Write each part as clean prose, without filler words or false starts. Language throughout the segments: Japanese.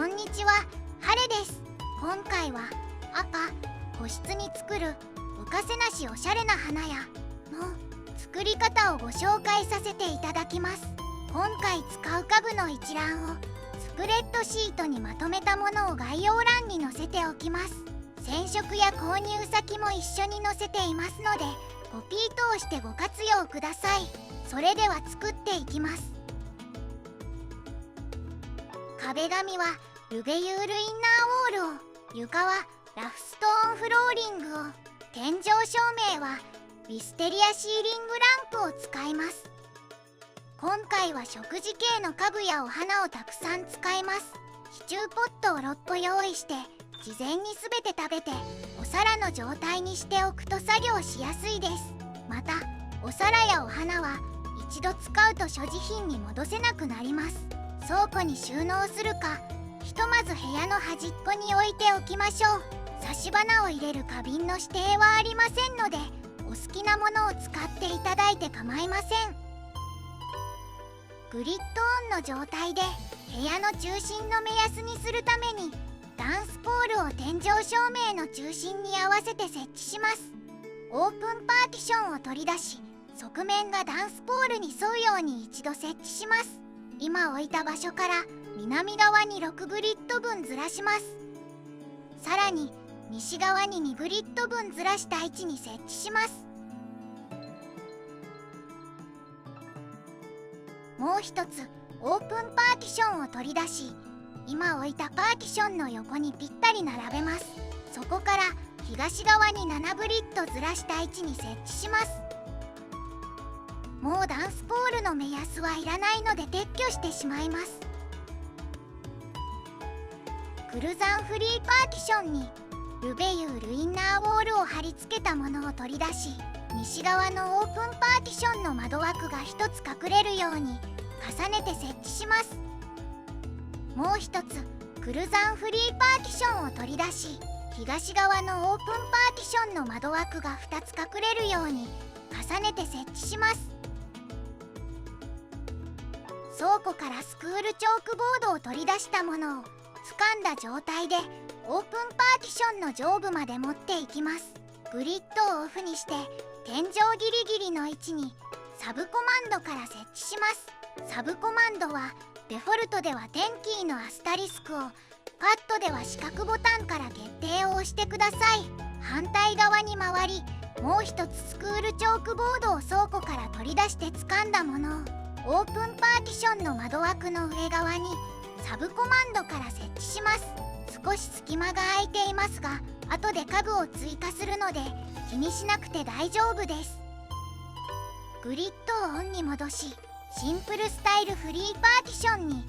こんにちは、ハレです。今回は赤、個室に作る浮かせなしおしゃれな花屋の作り方をご紹介させていただきます。今回使う家具の一覧をスプレッドシートにまとめたものを概要欄に載せておきます。染色や購入先も一緒に載せていますので、コピー等してご活用ください。それでは作っていきます。壁紙はルベユールインナーウォールを、床はラフストーンフローリングを、天井照明はウィステリアシーリングランプを使います。今回は食事系の家具やお花をたくさん使います。シチューポットを6個用意して、事前に全て食べてお皿の状態にしておくと作業しやすいです。またお皿やお花は一度使うと所持品に戻せなくなります。倉庫に収納するか、ひとまず部屋の端っこに置いておきましょう。差し花を入れる花瓶の指定はありませんので、お好きなものを使っていただいて構いません。グリッドオンの状態で部屋の中心の目安にするために、ダンスポールを天井照明の中心に合わせて設置します。オープンパーティションを取り出し、側面がダンスポールに沿うように一度設置します。今置いた場所から南側に6グリッド分ずらします。さらに西側に2グリッド分ずらした位置に設置します。もう一つオープンパーティションを取り出し、今置いたパーティションの横にぴったり並べます。そこから東側に7グリッドずらした位置に設置します。もうダンスポールの目安はいらないので撤去してしまいます。クルザンフリーパーティションにルベユールインナーウォールを貼り付けたものを取り出し、西側のオープンパーティションの窓枠が1つ隠れるように重ねて設置します。もう一つクルザンフリーパーティションを取り出し、東側のオープンパーティションの窓枠が2つ隠れるように重ねて設置します。倉庫からスクールチョークボードを取り出したものを掴んだ状態でオープンパーティションの上部まで持っていきます。グリッドをオフにして天井ギリギリの位置にサブコマンドから設置します。サブコマンドはデフォルトではテンキーのアスタリスクを、パッドでは四角ボタンから決定を押してください。反対側に回り、もう一つスクールチョークボードを倉庫から取り出して掴んだものをオープンパーティションの窓枠の上側にサブコマンドから設置します。少し隙間が空いていますが、後で家具を追加するので気にしなくて大丈夫です。グリッドをオンに戻し、シンプルスタイルフリーパーティションに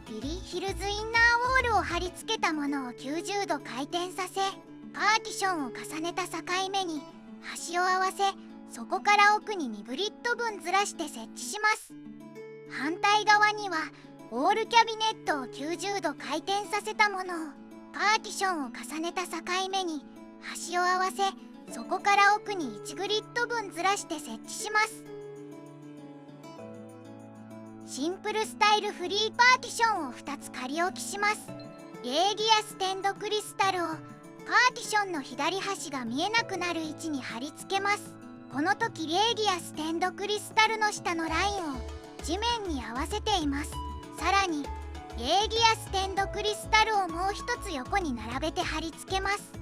ビリーヒルズインナーウォールを貼り付けたものを90度回転させ、パーティションを重ねた境目に端を合わせ、そこから奥に2グリッド分ずらして設置します。反対側にはウォールキャビネットを90度回転させたものをパーティションを重ねた境目に端を合わせ、そこから奥に1グリッド分ずらして設置します。シンプルスタイルフリーパーティションを2つ仮置きします。レーギアステンドクリスタルをパーティションの左端が見えなくなる位置に貼り付けます。この時レーギアステンドクリスタルの下のラインを地面に合わせています。さらにレーギアステンドクリスタルをもう一つ横に並べて貼り付けます。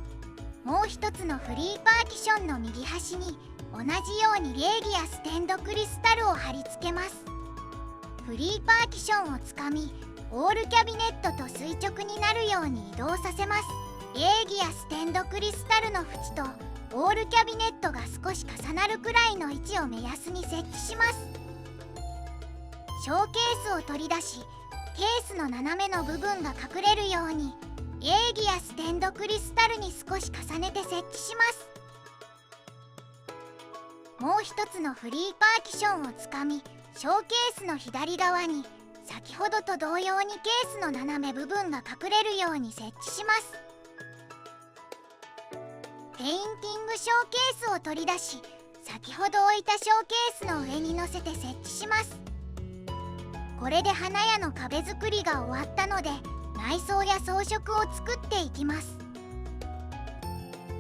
もう一つのフリーパーティションの右端に同じようにレーギアステンドクリスタルを貼り付けます。フリーパーティションをつかみ、オールキャビネットと垂直になるように移動させます。レーギアステンドクリスタルの縁とオールキャビネットが少し重なるくらいの位置を目安に設置します。ショーケースを取り出し、ケースの斜めの部分が隠れるようにレーギアステンドクリスタルに少し重ねて設置します。もう一つのフリーパーティションをつかみ、ショーケースの左側に先ほどと同様にケースの斜め部分が隠れるように設置します。ペインティングショーケースを取り出し、先ほど置いたショーケースの上に乗せて設置します。これで花屋の壁作りが終わったので、内装や装飾を作っていきます。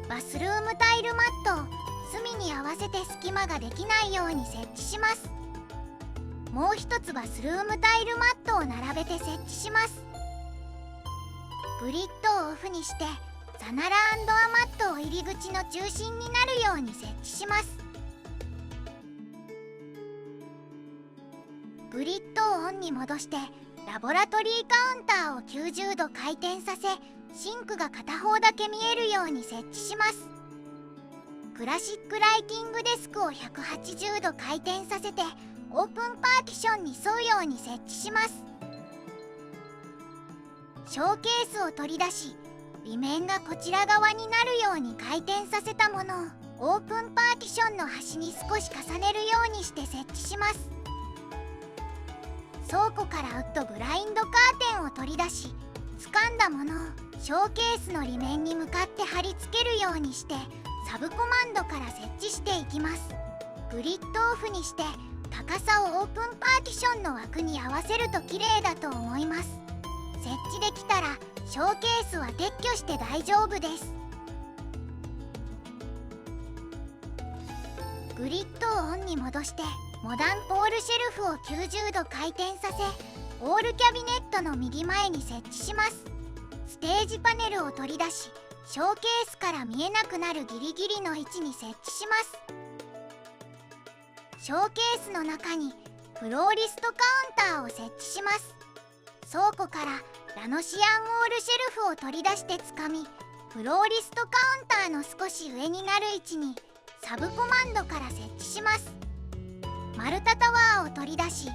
バスルームタイルマットを隅に合わせて隙間ができないように設置します。もう一つバスルームタイルマットを並べて設置します。グリッドをオフにしてザナラ&ドアマットを入り口の中心になるように設置します。グリッドをオンに戻してラボラトリーカウンターを90度回転させ、シンクが片方だけ見えるように設置します。クラシックライティングデスクを180度回転させてオープンパーティションに沿うように設置します。ショーケースを取り出し、裏面がこちら側になるように回転させたものをオープンパーティションの端に少し重ねるようにして設置します。倉庫からウッドブラインドカーテンを取り出し、掴んだものをショーケースの裏面に向かって貼り付けるようにしてサブコマンドから設置していきます。グリッドオフにして高さをオープンパーティションの枠に合わせると綺麗だと思います。設置できたらショーケースは撤去して大丈夫です。グリッドをオンに戻してモダンポールシェルフを90度回転させ、オールキャビネットの右前に設置します。ステージパネルを取り出し、ショーケースから見えなくなるギリギリの位置に設置します。ショーケースの中にフローリストカウンターを設置します。倉庫からラノシアンオールシェルフを取り出してつかみ、フローリストカウンターの少し上になる位置にサブコマンドから設置します。丸太タワーを取り出し、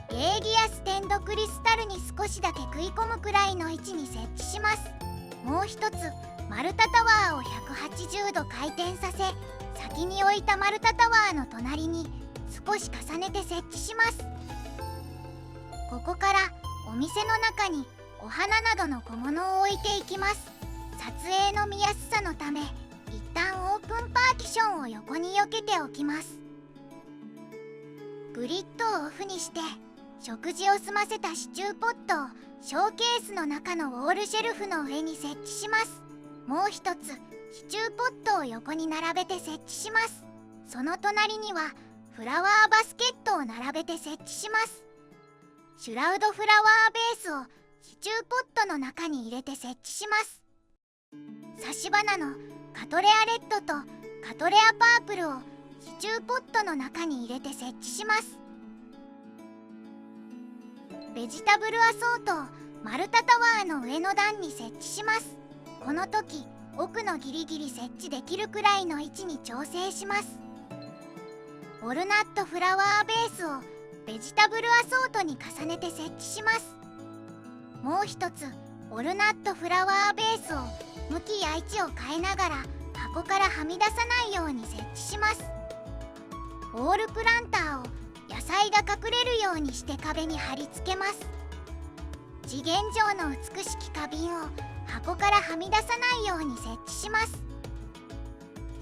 ゲーギアステンドクリスタルに少しだけ食い込むくらいの位置に設置します。もう一つ丸太タワーを180度回転させ、先に置いた丸太タワーの隣に少し重ねて設置します。ここからお店の中にお花などの小物を置いていきます。撮影の見やすさのため、一旦オープンパーティションを横に避けておきます。グリッドをオフにして食事を済ませたシチューポットをショーケースの中のウォールシェルフの上に設置します。もう一つシチューポットを横に並べて設置します。その隣にはフラワーバスケットを並べて設置します。シュラウドフラワーベースをシチューポットの中に入れて設置します。差し花のカトレアレッドとカトレアパープルをシチューポットの中に入れて設置します。ベジタブルアソートを丸太タワーの上の段に設置します。この時奥のギリギリ設置できるくらいの位置に調整します。ウォルナットフラワーベースをベジタブルアソートに重ねて設置します。もう一つウォルナットフラワーベースを向きや位置を変えながら箱からはみ出さないように設置します。ウォールプランターを野菜が隠れるようにして壁に貼り付けます。次元状の美しき花瓶を箱からはみ出さないように設置します。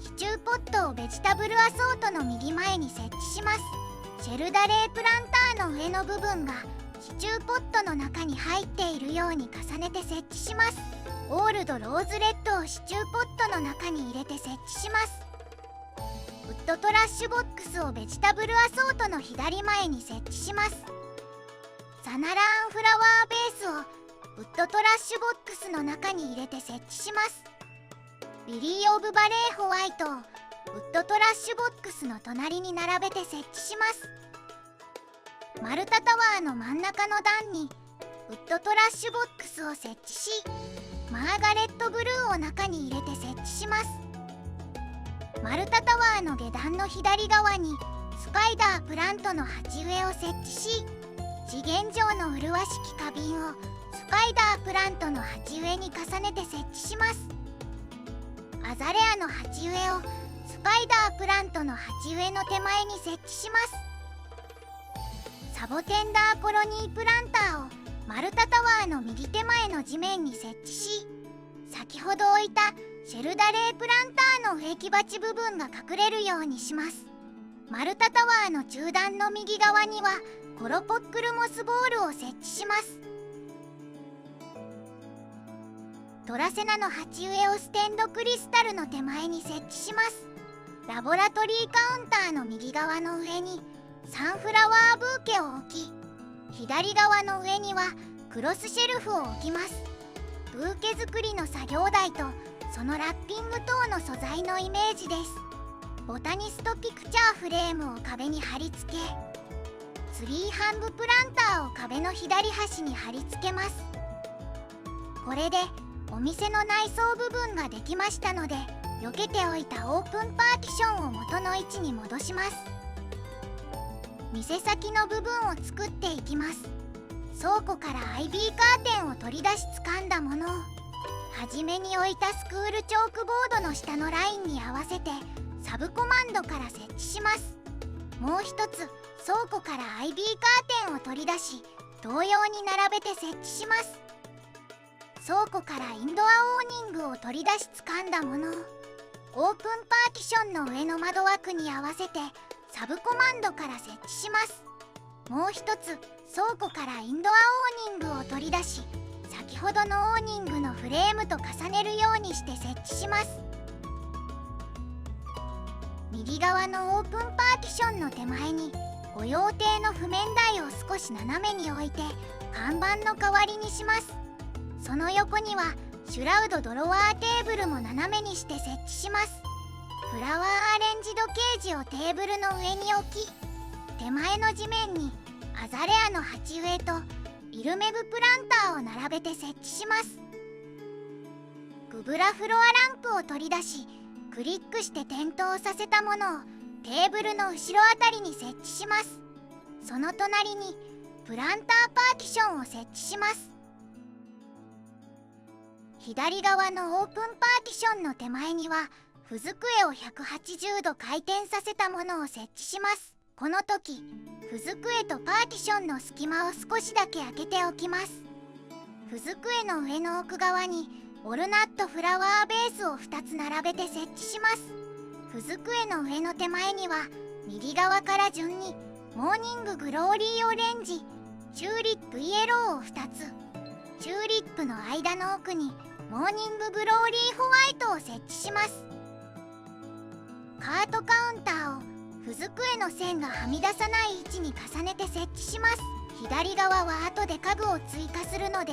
シチューポットをベジタブルアソートの右前に設置します。シェルダレープランターの上の部分がシチューポットの中に入っているように重ねて設置します。オールドローズレッドをシチューポットの中に入れて設置します。ウッドトラッシュボックスをベジタブルアソートの左前に設置します。ザナラーンフラワーベースをウッドトラッシュボックスの中に入れて設置します。リリー・オブ・バレー・ホワイトをウッドトラッシュボックスの隣に並べて設置します。丸太タワーの真ん中の段にウッドトラッシュボックスを設置し、マーガレットブルーを中に入れて設置します。丸太タワーの下段の左側にスパイダープラントの鉢植えを設置し、次元状の麗しき花瓶をスパイダープラントの鉢植えに重ねて設置します。アザレアの鉢植えをスパイダープラントの鉢植えの手前に設置します。サボテンダーコロニープランターを丸太タワーの右手前の地面に設置し、先ほど置いたシェルダレープランターの植木鉢部分が隠れるようにします。丸太タワーの中段の右側にはコロポックルモスボールを設置します。トラセナの鉢植えをステンドクリスタルの手前に設置します。ラボラトリーカウンターの右側の上にサンフラワーブーケを置き、左側の上にはクロスシェルフを置きます。ブーケ作りの作業台とそのラッピング等の素材のイメージです。ボタニストピクチャーフレームを壁に貼り付け、ツリーハングプランターを壁の左端に貼り付けます。これでお店の内装部分ができましたので、避けておいたオープンパーティションを元の位置に戻します。店先の部分を作っていきます。倉庫からアイビーカーテンを取り出し掴んだものを初めに置いたスクールチョークボードの下のラインに合わせてサブコマンドから設置します。もう一つ倉庫からアイビーカーテンを取り出し同様に並べて設置します。倉庫からインドアオーニングを取り出し掴んだものをオープンパーティションの上の窓枠に合わせてサブコマンドから設置します。もう一つ倉庫からインドアオーニングを取り出し先ほどのオーニングのフレームと重ねるようにして設置します。右側のオープンパーティションの手前に御用邸の譜面台を少し斜めに置いて看板の代わりにします。その横にはシュラウドドロワーテーブルも斜めにして設置します。フラワーアレンジドケージをテーブルの上に置き、手前の地面にアザレアの鉢植えとイルメブプランターを並べて設置します。グブラフロアランプを取り出しクリックして点灯させたものをテーブルの後ろあたりに設置します。その隣にプランターパーティションを設置します。左側のオープンパーティションの手前には符机を180度回転させたものを設置します。この時符机とパーティションの隙間を少しだけ開けておきます。符机の上の奥側にウォルナットフラワーベースを2つ並べて設置します。符机の上の手前には右側から順にモーニンググローリーオレンジ、チューリップイエローを2つ、チューリップの間の奥にモーニンググローリーホワイトを設置します。カートカウンターを符机の線がはみ出さない位置に重ねて設置します。左側は後で家具を追加するので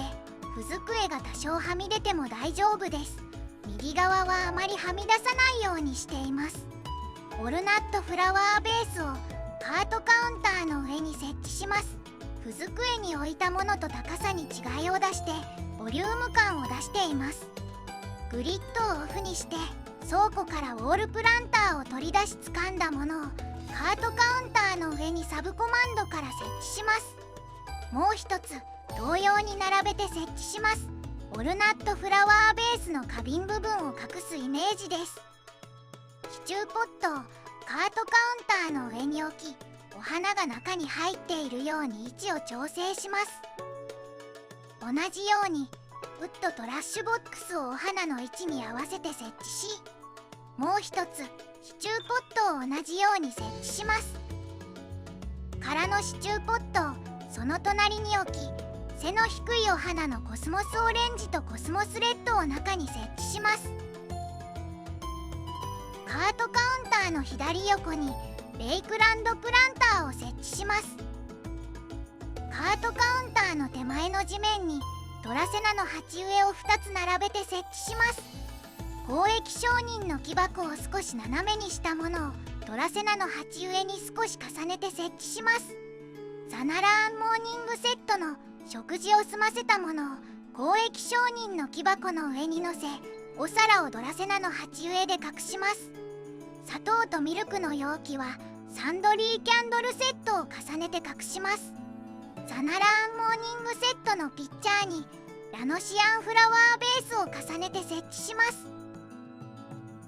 符机が多少はみ出ても大丈夫です。右側はあまりはみ出さないようにしています。ウォルナットフラワーベースをカートカウンターの上に設置します。符机に置いたものと高さに違いを出してボリューム感を出しています。グリッドをオフにして倉庫からウォールプランターを取り出し掴んだものをカートカウンターの上にサブコマンドから設置します。もう一つ同様に並べて設置します。ウォルナットフラワーベースの花瓶部分を隠すイメージです。支柱ポットをカートカウンターの上に置き、お花が中に入っているように位置を調整します。同じようにウッドトラッシュボックスをお花の位置に合わせて設置し、もう一つ支柱ポットを同じように設置します。空の支柱ポットをその隣に置き、背の低いお花のコスモスオレンジとコスモスレッドを中に設置します。カートカウンターの左横にレイクランドプランターを設置します。カートカウンターの手前の地面にトラセナの鉢植えを2つ並べて設置します。交易商人の木箱を少し斜めにしたものをトラセナの鉢植えに少し重ねて設置します。ザナラーンモーニングセットの食事を済ませたものを交易商人の木箱の上に乗せ、お皿をドラセナの鉢植えで隠します。砂糖とミルクの容器はサンドリーキャンドルセットを重ねて隠します。ザナラーンモーニングセットのピッチャーにラノシアンフラワーベースを重ねて設置します。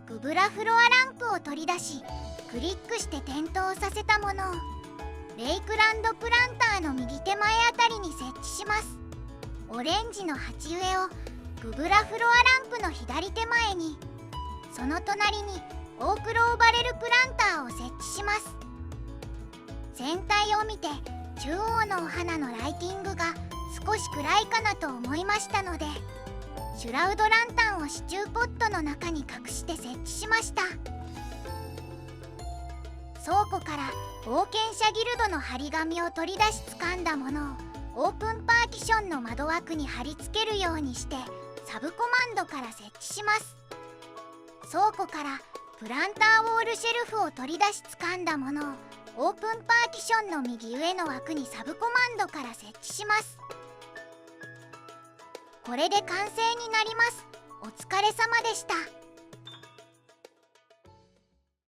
グブラフロアランプを取り出しクリックして点灯させたものをレイクランドプランターの右手前あたりに設置します。オレンジの鉢植えをグブラフロアランプの左手前に、その隣にオークローバレルプランターを設置します。全体を見て中央のお花のライティングが少し暗いかなと思いましたのでシュラウドランタンをシチューポットの中に隠して設置しました。倉庫から冒険者ギルドの張り紙を取り出し掴んだものをオープンパーティションの窓枠に貼り付けるようにしてサブコマンドから設置します。倉庫からプランターウォールシェルフを取り出し掴んだものをオープンパーティションの右上の枠にサブコマンドから設置します。これで完成になります。お疲れ様でした。